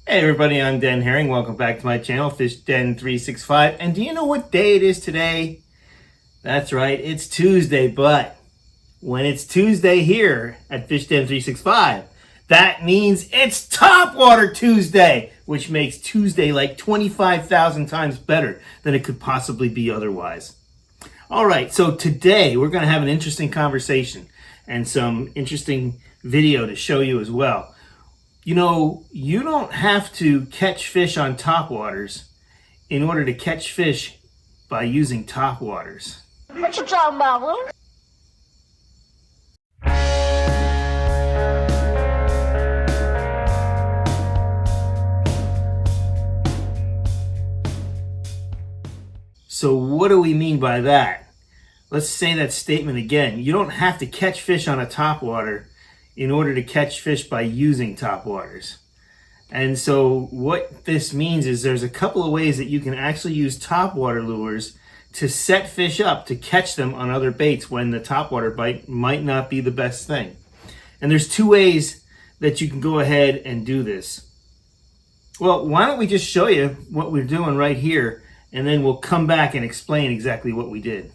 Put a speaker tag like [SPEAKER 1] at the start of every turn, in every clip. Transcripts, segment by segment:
[SPEAKER 1] Hey everybody, I'm Den Haring. Welcome back to my channel, Fish Den 365. And do you know what day it is today? That's right, it's Tuesday, but when it's Tuesday here at Fish Den 365, that means it's Topwater Tuesday, which makes Tuesday like 25,000 times better than it could possibly be otherwise. All right, so today we're going to have an interesting conversation and some interesting video to show you as well. You know, you don't have to catch fish on topwaters in order to catch fish by using topwaters.
[SPEAKER 2] What you talking about, Will?
[SPEAKER 1] So what do we mean by that? Let's say that statement again. You don't have to catch fish on a topwater in order to catch fish by using topwaters. And so what this means is there's a couple of ways that you can actually use topwater lures to set fish up to catch them on other baits when the topwater bite might not be the best thing. And there's two ways that you can go ahead and do this. Well, why don't we just show you what we're doing right here, and then we'll come back and explain exactly what we did.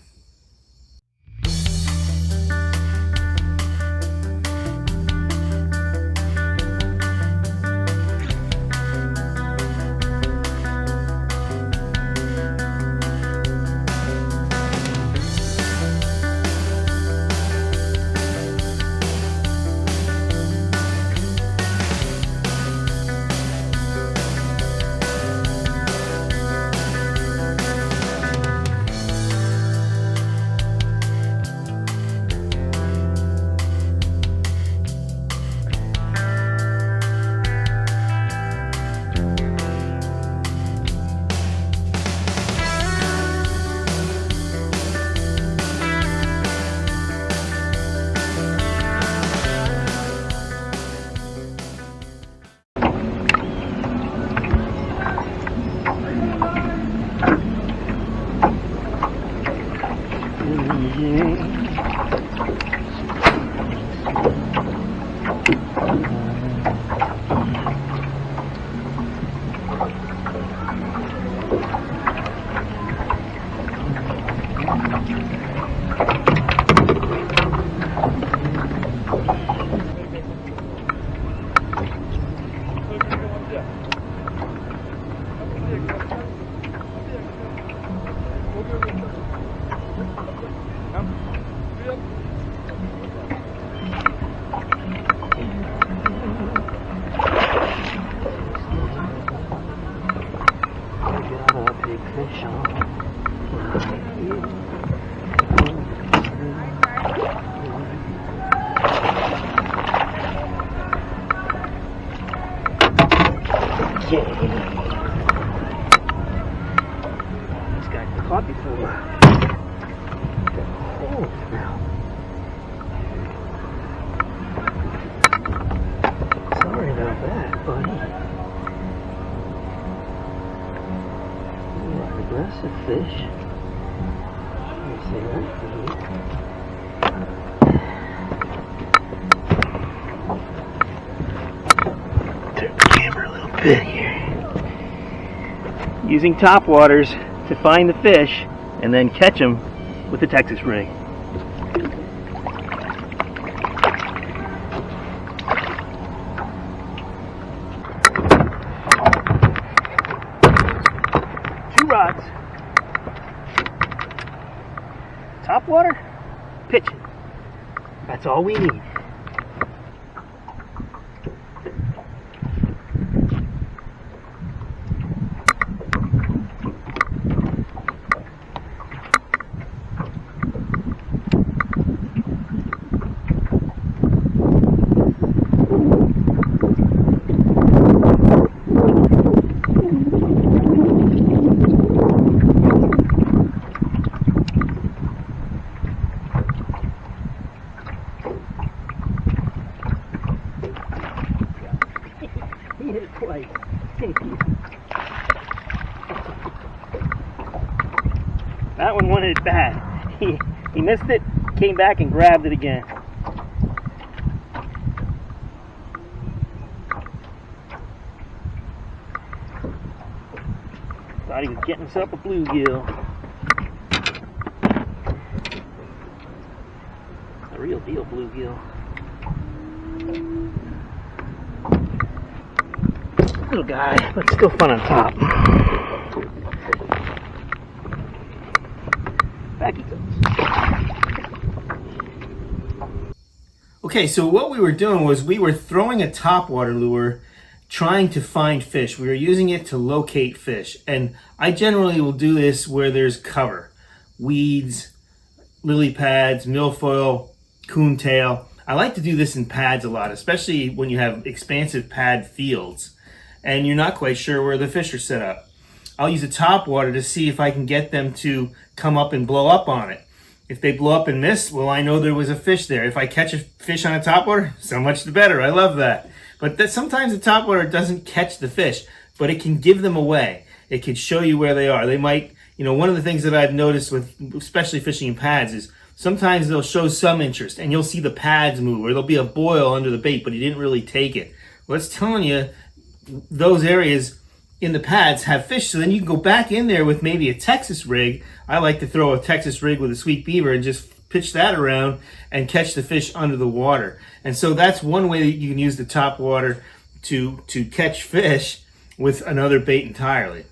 [SPEAKER 3] This guy's caught before. Oh, now. Sorry about that, buddy. You are an aggressive fish. Let me say that for you. Turn the camera a little bit here. Using topwaters to find the fish and then catch them with the Texas rig. Two rods, topwater, pitching. That's all we need. He hit it twice. That one wanted it bad. He missed it, came back and grabbed it again. Thought he was getting himself a bluegill. A real deal bluegill. Little guy, but still fun on top. Back he goes.
[SPEAKER 1] Okay, so what we were doing was we were throwing a topwater lure trying to find fish. We were using it to locate fish. And I generally will do this where there's cover. Weeds, lily pads, milfoil, coontail. I like to do this in pads a lot, especially when you have expansive pad fields and you're not quite sure where the fish are set up. I'll use a topwater to see if I can get them to come up and blow up on it. If they blow up and miss, well, I know there was a fish there. If I catch a fish on a topwater, so much the better. I love that. But sometimes the topwater doesn't catch the fish, but it can give them away. It can show you where they are. They might, one of the things that I've noticed with, especially fishing in pads, is sometimes they'll show some interest and you'll see the pads move, or there'll be a boil under the bait, but he didn't really take it. Well, it's telling you those areas in the pads have fish, so then you can go back in there with maybe a Texas rig. I like to throw a Texas rig with a sweet beaver and just pitch that around and catch the fish under the water. And so that's one way that you can use the topwater to catch fish with another bait entirely.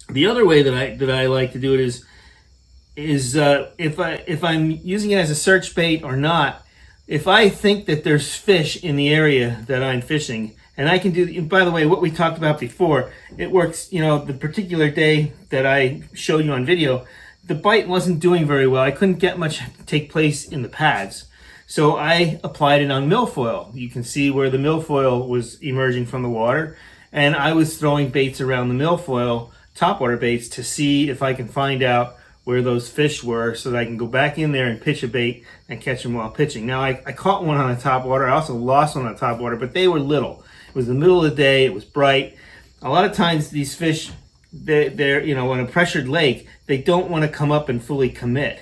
[SPEAKER 1] The other way that I like to do it is if I'm using it as a search bait or not, if I think that there's fish in the area that I'm fishing, and I can do, by the way, what we talked about before, it works, the particular day that I showed you on video, the bite wasn't doing very well. I couldn't get much take place in the pads. So I applied it on milfoil. You can see where the milfoil was emerging from the water. And I was throwing baits around the milfoil, topwater baits, to see if I can find out where those fish were so that I can go back in there and pitch a bait and catch them while pitching. Now, I caught one on a topwater. I also lost one on a topwater, but they were little. It was the middle of the day. It was bright. A lot of times these fish, they're in a pressured lake, they don't want to come up and fully commit.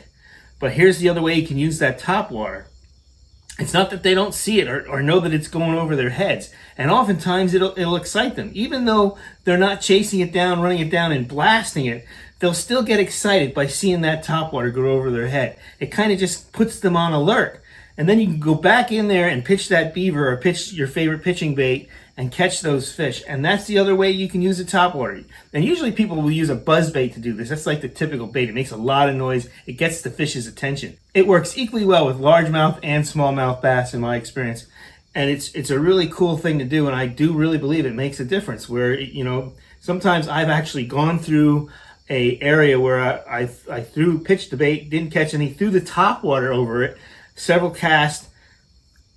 [SPEAKER 1] But here's the other way you can use that topwater. It's not that they don't see it or know that it's going over their heads. And oftentimes it'll excite them. Even though they're not chasing it down, running it down, and blasting it, they'll still get excited by seeing that topwater go over their head. It kind of just puts them on alert. And then you can go back in there and pitch that beaver or pitch your favorite pitching bait and catch those fish. And that's the other way you can use a topwater. And usually people will use a buzz bait to do this. That's like the typical bait. It makes a lot of noise. It gets the fish's attention. It works equally well with largemouth and smallmouth bass in my experience. And it's a really cool thing to do. And I do really believe it makes a difference where, sometimes I've actually gone through a area where I pitched the bait, didn't catch any, threw the topwater over it, several casts,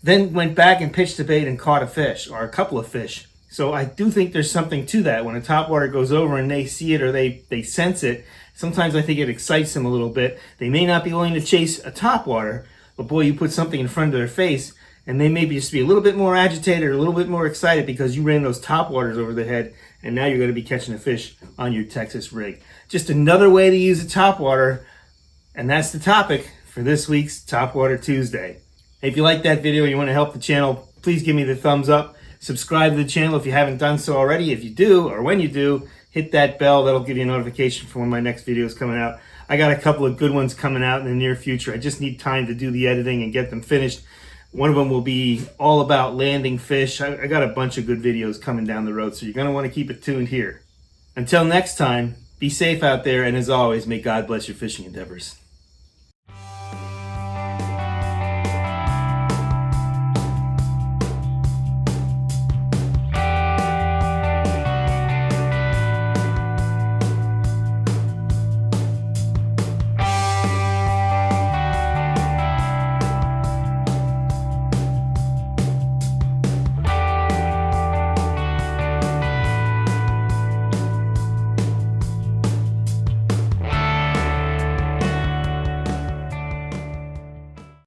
[SPEAKER 1] then went back and pitched the bait and caught a fish or a couple of fish. So I do think there's something to that. When a topwater goes over and they see it or they sense it, sometimes I think it excites them a little bit. They may not be willing to chase a topwater, but boy, you put something in front of their face and they may just be a little bit more agitated or a little bit more excited because you ran those topwaters over their head and now you're going to be catching a fish on your Texas rig. Just another way to use a topwater, and that's the topic for this week's Topwater Tuesday. If you like that video and you want to help the channel, please give me the thumbs up. Subscribe to the channel if you haven't done so already. If you do, or when you do, hit that bell. That'll give you a notification for when my next video is coming out. I got a couple of good ones coming out in the near future. I just need time to do the editing and get them finished. One of them will be all about landing fish. I got a bunch of good videos coming down the road, so you're going to want to keep it tuned here. Until next time, be safe out there, and as always, may God bless your fishing endeavors.